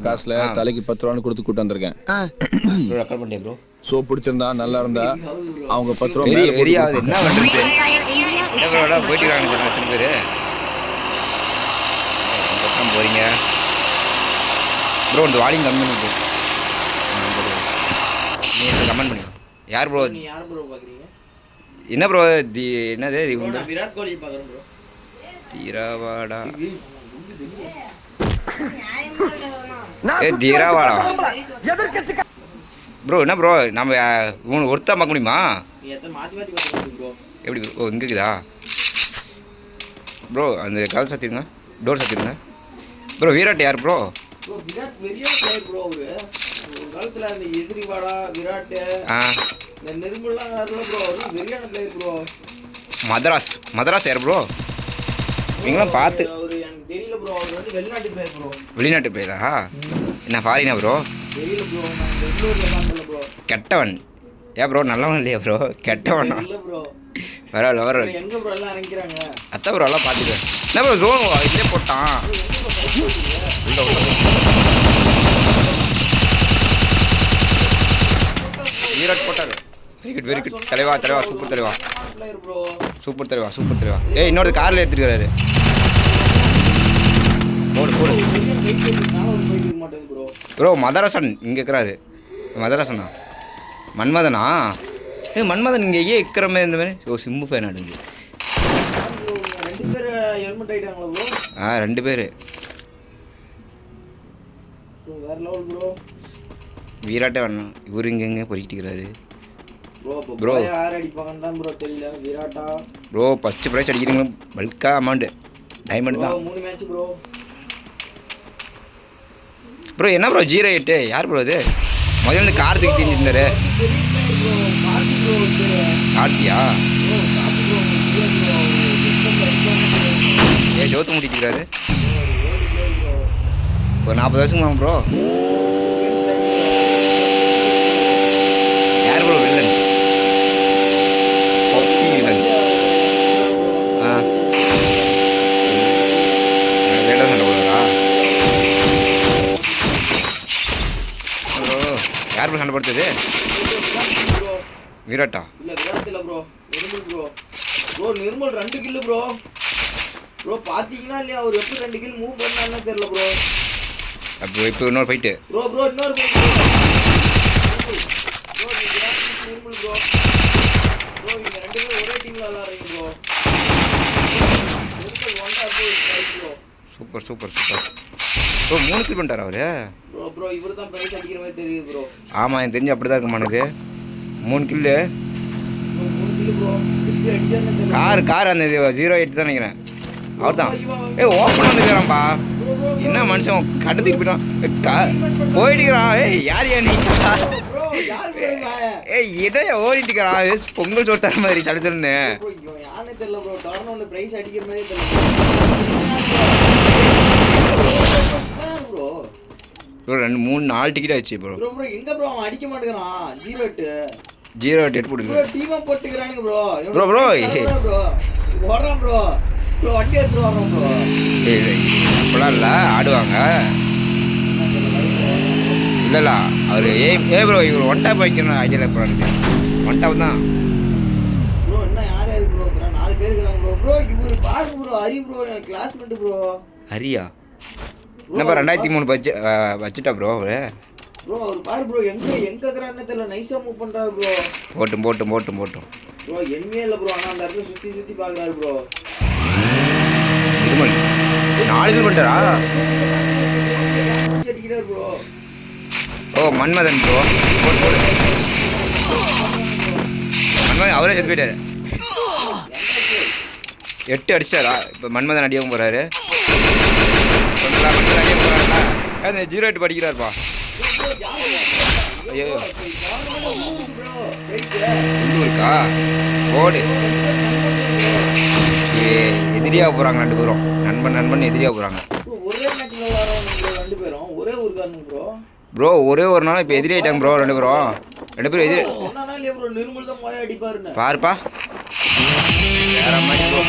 காசுல தலைக்கு 10 ரூபான்னு கொடுத்து கூட்டு வந்திருக்கேன். ரெக்கார்ட் பண்ணிட்டேன் ப்ரோ. சோ பிடிச்சிருந்தா நல்லா இருந்தா அவங்க 10 ரூபா வெறியாவது என்ன பண்றது? எவ்வளோடா போயிட்டு இருக்காங்க எத்தனை பேர் பக்கம் போறீங்க ப்ரோ? இந்த வாலிங் கம்மி பண்ணி ப்ரோ. நீ கமெண்ட் பண்ணி யார் ப்ரோ? யார் ப்ரோ பாக்குறீங்க? என்ன ப்ரோ என்னது விராட் கோலி பாக்குறேன் ப்ரோ. தீராவாடா தீராவாடா ப்ரோ. என்ன ப்ரோ நம்ம ஒருத்தா பார்க்க முடியுமா? எப்படி ஓ இங்கே இருக்குதா ப்ரோ? அந்த கதவு சாத்திடுங்க, டோர் சாத்திடுங்க ப்ரோ. விராட் யார் ப்ரோ? விராட் வெறியா பிளேயர் ப்ரோ. அவரு ஒரு காலத்துல அந்த எதிரிவாடா விராட் இந்த நிர்மலாம் யாருல ப்ரோ? அவரு வெறியான பிளேயர் ப்ரோ. மதராஸ் யார் ப்ரோ? நீங்களும் பார்த்து அவரு எனக்கு தெரியல ப்ரோ. அவர் வந்து வெளிநாட்டு பிளேயர் ப்ரோ. வெளிநாட்டு பிளேயரா? என்ன ஃபாரினா ப்ரோ? தெரியல ப்ரோ. நான் பெங்களூர்ல தான் ப்ரோ. கெட்டவன் ஏன் ப்ரோ? நல்லவன் இல்லையா ப்ரோ? கெட்டவனா? இல்ல ப்ரோ. வர எங்க ப்ரோ எல்லாம் இறங்கிறாங்க? அத்தை ப்ரோ எல்லாம் பார்த்துட்டேன். என்ன ப்ரோ ஜோன் இதே போட்டான் விராட் போட்டாரு. வெரி குட் தலைவா சூப்பர் தலைவா சூப்பர் தலைவா. ஏய் இன்னொரு காரில் எடுத்துருக்காரு. போடு ப்ரோ. மதராசன் இங்கே இருக்கிறாரு. மதராசனா மன்மதனா? மன்மதன் இங்கே ஏன் இருக்கிற மாதிரி இந்த மாதிரி? ஓ சிம்பு ஃபேன் ஆடுங்க. 2 பேர் ஹெல்மெட் ஆயிட்டாங்களா ப்ரோ? 2 பேர். வேற லெவல் ப்ரோ. விராட்டே வேணாம். இவரு இங்கே பொறிக்கிட்டு இருக்கிறாரு ப்ரோ. யார் அடிப்பாங்கன்னு தான் ப்ரோ தெரியல. விராட்டா ப்ரோ? ஃபர்ஸ்ட் ப்ரைஸ் அடிக்கிறீங்களா? பல்கா அமௌண்ட் டைமண்ட் தான். 3 மேட்ச் ப்ரோ. ப்ரோ என்ன ப்ரோ 08 யார் ப்ரோ அது? முதல்ல கார்த்திக் தெரிஞ்சிருந்தாரு. கார்த்தியா? ஜோத்து முடிக்கிறாரு. ஒரு 40 வருஷமா ப்ரோ. யார் ப்ரோ வில்லன்? வில்லன் லேட்டாக சண்டை போடுறா ப்ரோ? யார் ப்ரோ சண்டை போடுறது? விராட்டா? இல்ல விராட் இல்ல ப்ரோ. நிர்மல் ப்ரோ. நிர்மல் 2 கில் ப்ரோ. பாத்தீங்கன்னா இல்லையா அவர் எப்படி 2 கில் மூவ் பண்ணானே தெரியல ப்ரோ. அப்போ இப்போ இன்னொரு ஃபைட்டு ப்ரோ இன்னொரு ஃபைட் ப்ரோ. நிர்மல் ப்ரோ. இங்க 2 பேரும் ஒரே டீம்ல விளையாடுறீங்க ப்ரோ. நிர்மல் ஒன்டா ப்ரோ. Super bro. 3 கில் பண்ணிட்டாரா அவரு? ப்ரோ இவர் தான் பிரைஸ் அடிக்கிற மாதிரி தெரியுது ப்ரோ. ஆமாம் எனக்கு தெரிஞ்சு அப்படி தான் இருக்குமானது. 3 கில்லு. 3 கில் ப்ரோ. கார் அந்த 08 தான் நினைக்கிறேன். அவர் தான். ஓப்பன் வந்துக்கிறான்பா. என்ன மனுஷன் கட்டத்துக்கு போயிட்டான். போயிட்டுக்கிறான். யார் நீ? இடையே ஓடிட்டு இருக்கிறான். பொங்கல் சோறு தர மாதிரி சலுன்னு. யாருன்னு தெரியல ப்ரோ. டவுன் பிரைஸ் அடிக்கிற மாதிரி ப்ரோ. 2 3 4 டிக்கெட் ஆயிடுச்சு ப்ரோ. எங்க ப்ரோ அவன் அடிக்க மாட்டேங்கிறான்? 08 எடுத்து போடுங்க டீமா போட்டுக்கறானுங்க ப்ரோ. ப்ரோ ஓடுறான் ப்ரோ. வண்டி எடுத்து வரோம் ப்ரோ. அப்படிலாம் இல்லை ஆடுவாங்க. இல்லைல்ல அவர் ப்ரோ இவர் ஒன் டாப் வைக்கணும் ஐடியாவில் போகிறாங்க. ஒன் டாப் தான் ப்ரோ. என்ன யார் ப்ரோ இருக்கிறான்? 4 பேர் இருக்கிறாங்க ப்ரோ. இவர் பாருங்க bro. Hari bro classmate bro. Hariya? என்னப்பா 2003 வச்சுட்டா ப்ரோ அவரு? அவர் பாரு ப்ரோ. எங்க இருக்கிறான்னு தெரியல. நைஸா மூவ் பண்றாரு ப்ரோ. போட்டும் ப்ரோ எண்ணியே இல்லை ப்ரோ. ஆனால் அந்த இடத்துல சுற்றி பார்க்குறாரு ப்ரோ. இருமல் 4 கில் பண்ணிட்டாரா? அடிக்கிறார் ப்ரோ. ஓ மன்மதன் ப்ரோ. மன்மதன் அவரே செத்து போயிட்டாரு. 8 அடிச்சிட்டாரா? இப்போ மன்மதன் அடியாகவும் போகிறாரு. மன்மதன் அடியாகவும் போகிறாருல. அந்த 08 படிக்கிறாருப்பா. ஐயோ இருக்கா? ஓடு. எதிரியாக போகிறாங்க 2 பேரும். நண்பன் எதிரியாக போகிறாங்க. ப்ரோ ஒரே ஒரு நாள் இப்போ எதிரி ஆயிட்டாங்க ப்ரோ. 2 பேரும் எதிரி. பாருப்பா வேற மாதிரி ப்ரோ.